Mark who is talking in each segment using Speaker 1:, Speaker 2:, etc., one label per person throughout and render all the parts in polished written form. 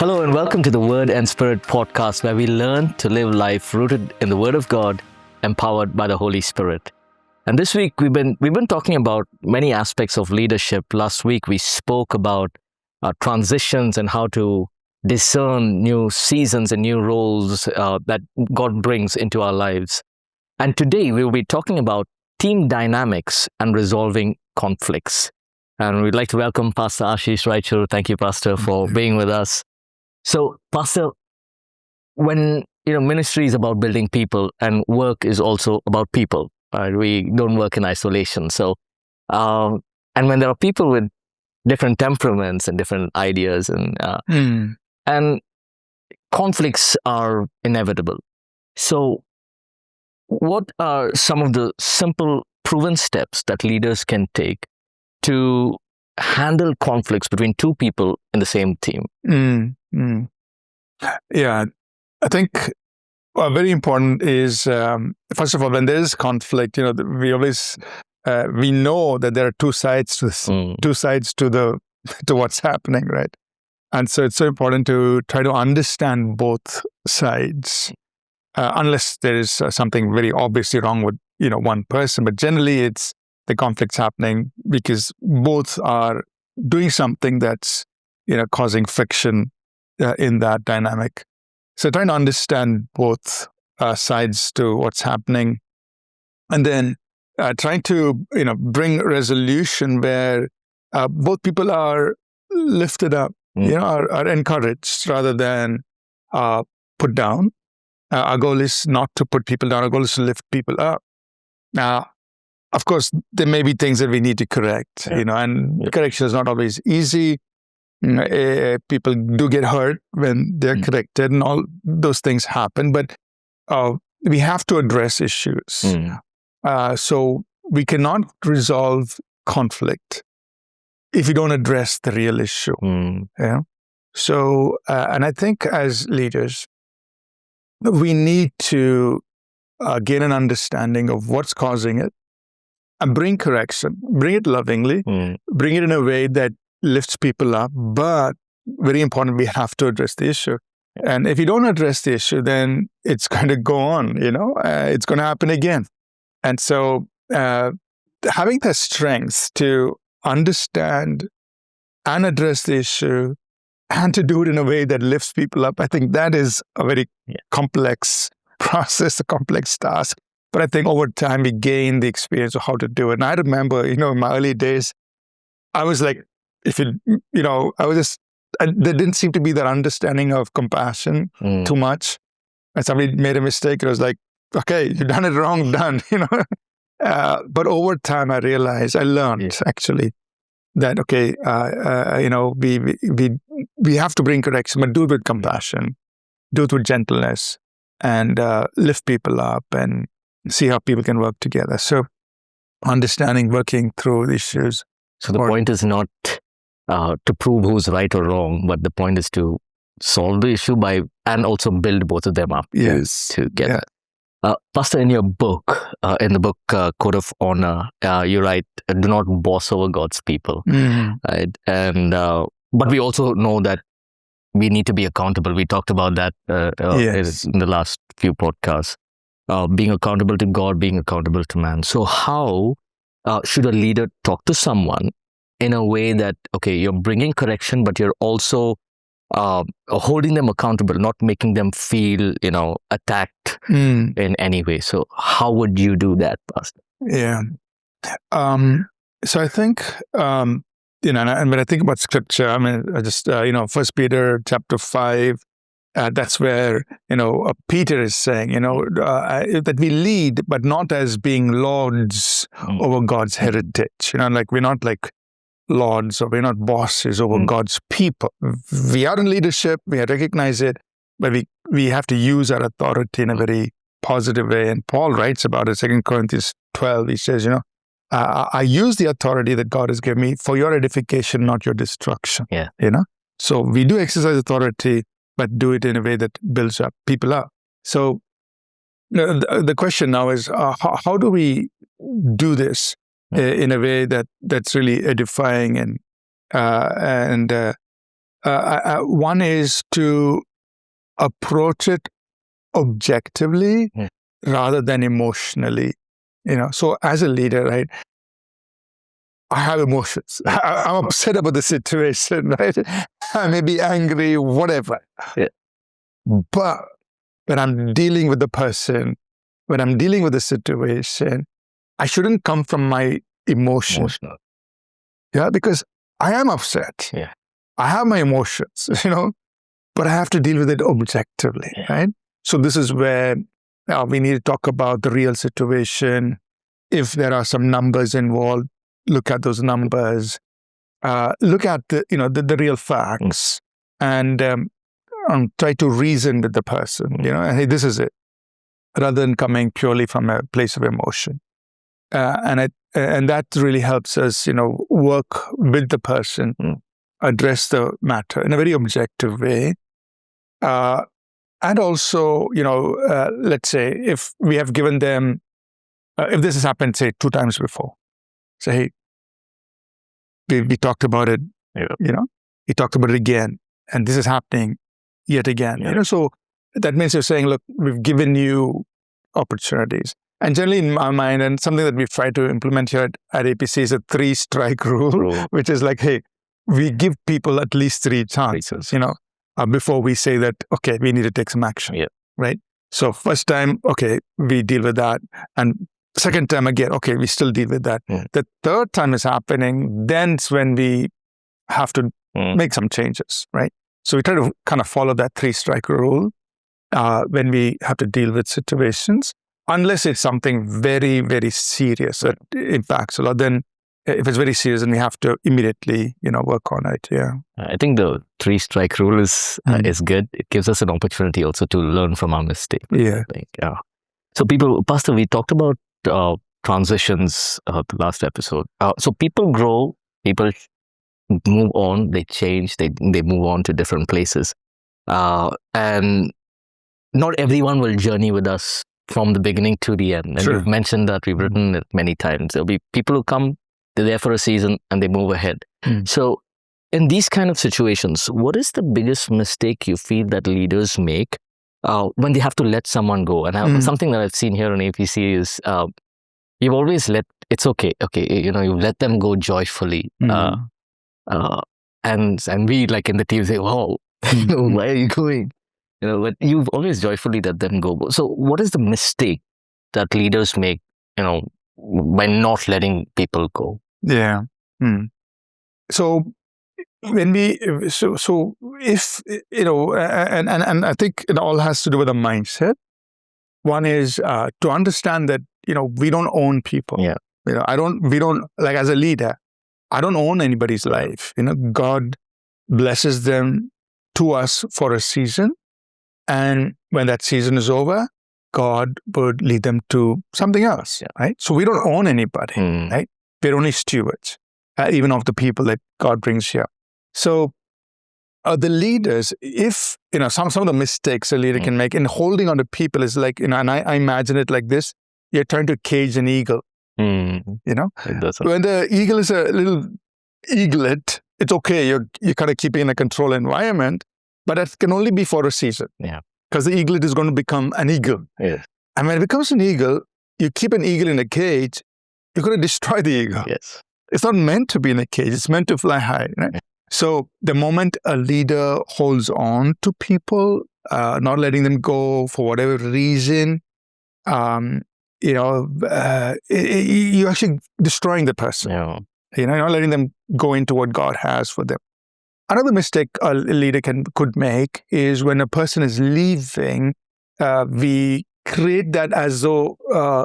Speaker 1: Hello and welcome to the Word and Spirit podcast, where we learn to live life rooted in the Word of God, empowered by the Holy Spirit. And this week we've been talking about many aspects of leadership. Last week we spoke about transitions and how to discern new seasons and new roles that God brings into our lives. And today we will be talking about team dynamics and resolving conflicts. And we'd like to welcome Pastor Ashish Raichur. Thank you, Pastor, for being with us. So, Pastor, when ministry is about building people and work is also about people, right? We don't work in isolation. So, and when there are people with different temperaments and different ideas, and conflicts are inevitable. So, what are some of the simple, proven steps that leaders can take to handle conflicts between two people in the same team?
Speaker 2: Yeah, I think very important is, first of all, when there is conflict, we always, we know that there are two sides to this, two sides to what's happening, right? And so it's so important to try to understand both sides, unless there is something very obviously wrong with, one person. But generally it's the conflict's happening because both are doing something that's, causing friction in that dynamic. So trying to understand both sides to what's happening, and then trying to bring resolution where both people are lifted up, are encouraged rather than put down. Our goal is not to put people down. Our goal is to lift people up. Now, of course, there may be things that we need to correct, and correction is not always easy. People do get hurt when they're corrected, and all those things happen. But we have to address issues. So we cannot resolve conflict if you don't address the real issue. So, and I think as leaders, we need to gain an understanding of what's causing it and bring correction, bring it lovingly, bring it in a way that lifts people up, but very important, we have to address the issue. And if you don't address the issue, then it's going to go on, it's going to happen again. And so having the strength to understand and address the issue and to do it in a way that lifts people up, I think that is a very complex process, a complex task. But I think over time, we gain the experience of how to do it. And I remember, in my early days, I was like, there didn't seem to be that understanding of compassion too much. And somebody made a mistake, it was like, okay, you've done it wrong, done, But over time, I learned actually that, okay, we have to bring correction, but do it with compassion, do it with gentleness, and lift people up and see how people can work together. So understanding, working through issues.
Speaker 1: So the point is not to prove who's right or wrong, but the point is to solve the issue and also build both of them up together. Pastor, in your book, in the book Code of Honor, you write, do not boss over God's people. Right? And but we also know that we need to be accountable. We talked about that in the last few podcasts. Being accountable to God, being accountable to man. So how should a leader talk to someone in a way that, okay, you're bringing correction, but you're also holding them accountable, not making them feel, attacked in any way? So how would you do that, Pastor?
Speaker 2: Yeah. So I think, and when I think about scripture, I just, 1 Peter chapter 5, that's where, Peter is saying, that we lead, but not as being lords over God's heritage. We're not like lords, or we're not bosses over God's people. We are in leadership, we recognize it, but we have to use our authority in a very positive way. And Paul writes about it, 2 Corinthians 12, he says, I use the authority that God has given me for your edification, not your destruction. So we do exercise authority, but do it in a way that builds up people up. So the question now is, how do we do this in a way that's really edifying and One is to approach it objectively rather than emotionally. So as a leader, right, I have emotions. I'm upset about the situation, right? I may be angry, whatever.
Speaker 1: Yeah.
Speaker 2: But when I'm dealing with the person, when I'm dealing with the situation, I shouldn't come from my emotion.
Speaker 1: Emotional.
Speaker 2: Yeah, because I am upset.
Speaker 1: Yeah.
Speaker 2: I have my emotions, but I have to deal with it objectively, right? So this is where we need to talk about the real situation. If there are some numbers involved, look at those numbers. Look at the real facts, and try to reason with the person. And hey, this is it, rather than coming purely from a place of emotion. And that really helps us, work with the person, address the matter in a very objective way. And also, let's say if we have given them, if this has happened, say 2 times before, say, hey, we talked about it, we talked about it again, and this is happening yet again. So that means you're saying, look, we've given you opportunities. And generally in my mind, and something that we've tried to implement here at APC is a 3-strike rule, which is like, hey, we give people at least 3 chances, before we say that, okay, we need to take some action, right? So first time, okay, we deal with that. And second time again, okay, we still deal with that. The third time is happening, then's when we have to make some changes, right? So we try to kind of follow that 3-strike rule when we have to deal with situations, unless it's something very, very serious that impacts a lot. Then if it's very serious, then we have to immediately, work on it. Yeah.
Speaker 1: I think the 3-strike rule is good. It gives us an opportunity also to learn from our mistake.
Speaker 2: Yeah.
Speaker 1: So Pastor, we talked about transitions the last episode. So people grow, people move on, they change, they move on to different places. And not everyone will journey with us from the beginning to the end. And you've mentioned that, we've written it many times. There'll be people who come, they're there for a season and they move ahead. So in these kind of situations, what is the biggest mistake you feel that leaders make when they have to let someone go? And something that I've seen here in APC is you've always it's okay, you let them go joyfully. And we, like in the team, say, wow, why are you going? But you've always joyfully let them go. So what is the mistake that leaders make, by not letting people go?
Speaker 2: Yeah. So when so if, and I think it all has to do with a mindset. One is to understand that, we don't own people.
Speaker 1: Yeah.
Speaker 2: We don't, like as a leader, I don't own anybody's life. God blesses them to us for a season. And when that season is over, God would lead them to something else, right? So we don't own anybody, right? We're only stewards, even of the people that God brings here. So the leaders, if, some of the mistakes a leader can make in holding on to people is like, and I imagine it like this, you're trying to cage an eagle, When the eagle is a little eaglet, it's okay, you're kind of keeping in a controlled environment, but that can only be for a season.
Speaker 1: Yeah.
Speaker 2: Because the eaglet is going to become an eagle.
Speaker 1: Yes.
Speaker 2: And when it becomes an eagle, you keep an eagle in a cage, you're going to destroy the eagle.
Speaker 1: Yes.
Speaker 2: It's not meant to be in a cage. It's meant to fly high. Right? Yeah. So the moment a leader holds on to people, not letting them go for whatever reason, you're actually destroying the person.
Speaker 1: Yeah.
Speaker 2: You're not letting them go into what God has for them. Another mistake a leader could make is when a person is leaving, we create that as though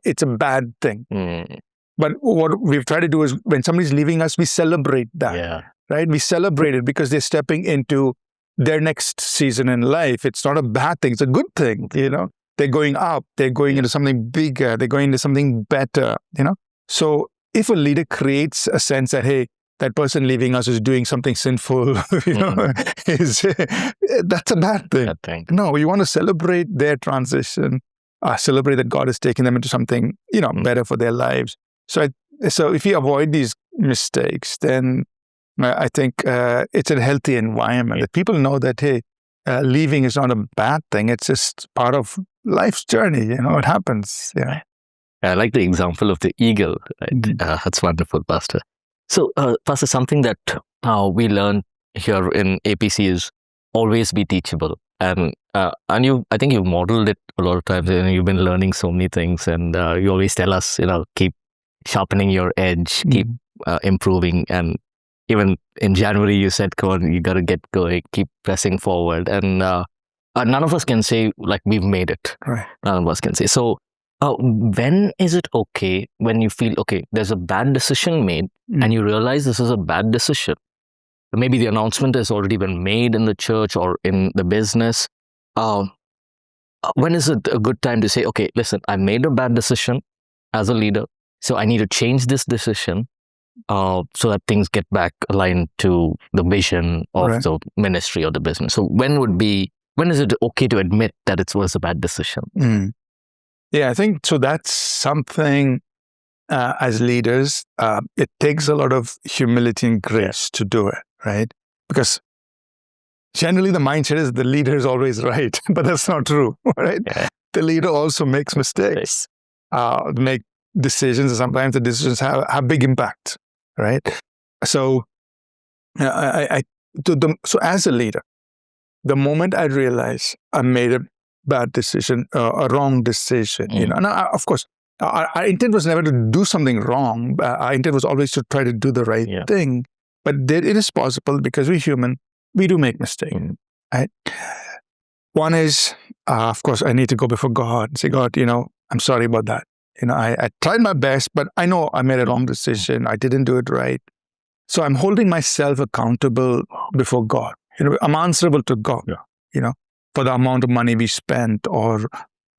Speaker 2: it's a bad thing. But what we've tried to do is when somebody's leaving us, we celebrate that, right? We celebrate it because they're stepping into their next season in life. It's not a bad thing. It's a good thing, They're going up. They're going into something bigger. They're going into something better, So if a leader creates a sense that, hey, that person leaving us is doing something sinful, that's a bad thing. No, you want to celebrate their transition, celebrate that God is taking them into something, better for their lives. So if you avoid these mistakes, then I think it's a healthy environment that people know that, hey, leaving is not a bad thing. It's just part of life's journey. It happens. Yeah.
Speaker 1: I like the example of the eagle. Right? That's wonderful, Pastor. So, Pastor, something that we learn here in APC is always be teachable. And I think you've modeled it a lot of times, and you've been learning so many things, and you always tell us, keep sharpening your edge, keep improving. And even in January, you said, come on, you got to get going, keep pressing forward. And none of us can say, like, we've made it.
Speaker 2: Right.
Speaker 1: None of us can say. So, when is it okay when you feel, okay, there's a bad decision made and you realize this is a bad decision? Maybe the announcement has already been made in the church or in the business. When is it a good time to say, okay, listen, I made a bad decision as a leader, so I need to change this decision so that things get back aligned to the vision of the ministry or the business. So when is it okay to admit that it was a bad decision?
Speaker 2: Yeah, I think so. That's something as leaders, it takes a lot of humility and grace to do it, right? Because generally the mindset is the leader is always right, but that's not true, right? Yeah. The leader also makes mistakes, make decisions, and sometimes the decisions have big impact, right? So, so as a leader, the moment I realize I made a bad decision, a wrong decision, and of course, our intent was never to do something wrong. Our intent was always to try to do the right thing. But it is possible because we're human. We do make mistakes, right? One is, of course, I need to go before God and say, God, I'm sorry about that. I tried my best, but I know I made a wrong decision. I didn't do it right. So I'm holding myself accountable before God. I'm answerable to God, for the amount of money we spent or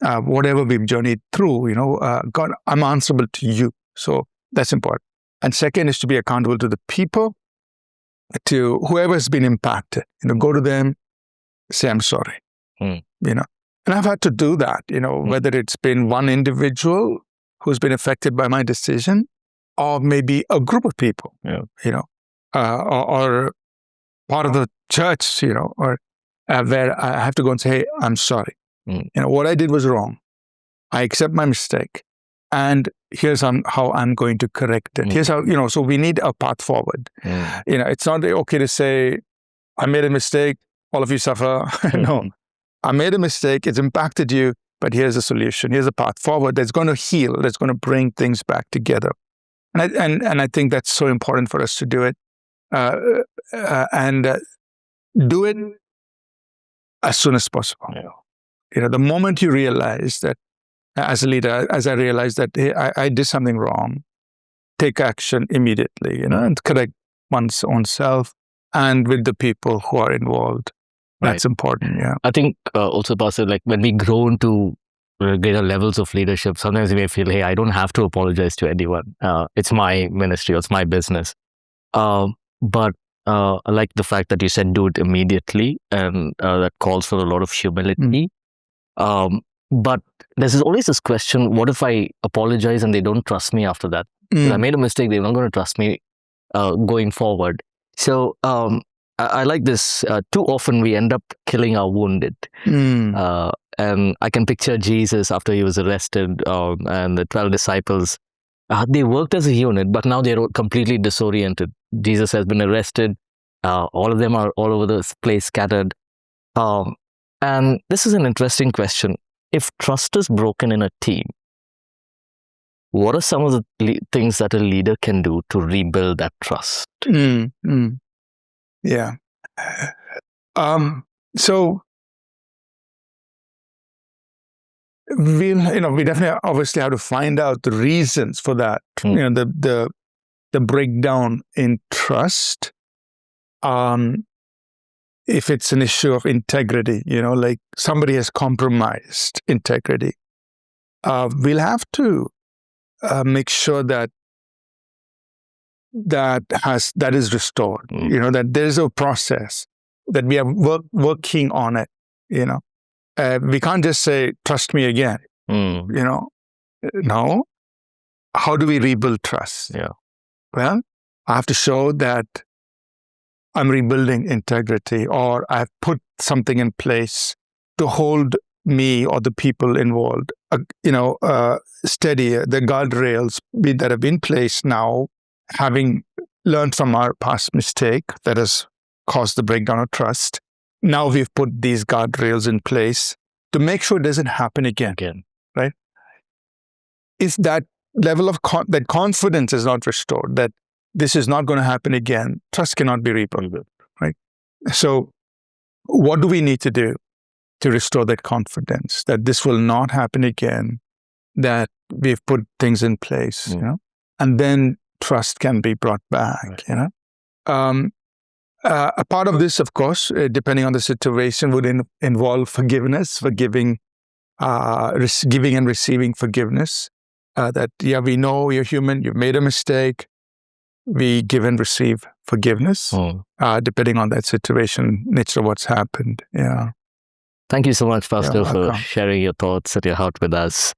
Speaker 2: whatever we've journeyed through, God, I'm answerable to you. So that's important. And second is to be accountable to the people, to whoever has been impacted. Go to them, say, I'm sorry. And I've had to do that, whether it's been one individual who's been affected by my decision or maybe a group of people, or part of the church, or where I have to go and say, hey, I'm sorry. What I did was wrong. I accept my mistake. And here's how I'm going to correct it. Here's how, so we need a path forward. It's not okay to say, I made a mistake, all of you suffer. No, I made a mistake, it's impacted you, but here's a solution. Here's a path forward that's going to heal, that's going to bring things back together. And I think that's so important for us to do it. And do it as soon as possible. The moment you realize that, as a leader, as I realized that, hey, I did something wrong, take action immediately, and correct one's own self and with the people who are involved. That's important, I think
Speaker 1: also, Pastor, like when we grow into greater levels of leadership, sometimes we may feel, hey, I don't have to apologize to anyone. It's my ministry or it's my business. But I like the fact that you said do it immediately, and that calls for a lot of humility. But there's always this question, what if I apologize and they don't trust me after that? If I made a mistake, they're not going to trust me going forward. So I like this. Too often we end up killing our wounded. And I can picture Jesus after he was arrested, and the 12 disciples. They worked as a unit, but now they're completely disoriented. Jesus has been arrested. All of them are all over the place, scattered. And this is an interesting question. If trust is broken in a team, what are some of the things that a leader can do to rebuild that trust?
Speaker 2: Yeah. So we definitely obviously have to find out the reasons for that. The breakdown in trust. If it's an issue of integrity, like somebody has compromised integrity, we'll have to make sure that is restored. That there's a process that we are working on it. We can't just say, trust me again. No. How do we rebuild trust? Well, I have to show that I'm rebuilding integrity, or I've put something in place to hold me or the people involved, steady. The guardrails that have been placed now, having learned from our past mistake that has caused the breakdown of trust. Now we've put these guardrails in place to make sure it doesn't happen again. Right? If that level of that confidence is not restored, that this is not going to happen again, trust cannot be rebuilt. Right? So, what do we need to do to restore that confidence that this will not happen again? That we've put things in place, and then trust can be brought back. Right. A part of this, of course, depending on the situation, would involve forgiveness, giving and receiving forgiveness. We know you're human, you've made a mistake. We give and receive forgiveness, depending on that situation, nature of what's happened. Yeah.
Speaker 1: Thank you so much, Pastor, for sharing your thoughts and your heart with us.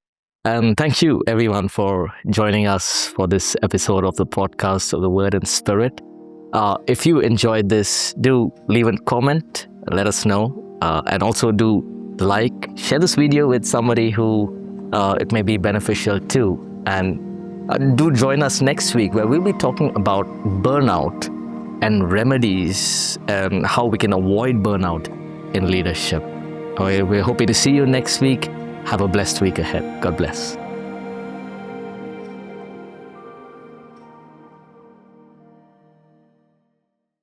Speaker 1: And thank you, everyone, for joining us for this episode of the podcast of the Word and Spirit. If you enjoyed this, do leave a comment, let us know, and also do share this video with somebody who it may be beneficial to. And do join us next week, where we'll be talking about burnout and remedies and how we can avoid burnout in leadership. We're hoping to see you next week. Have a blessed week ahead. God bless.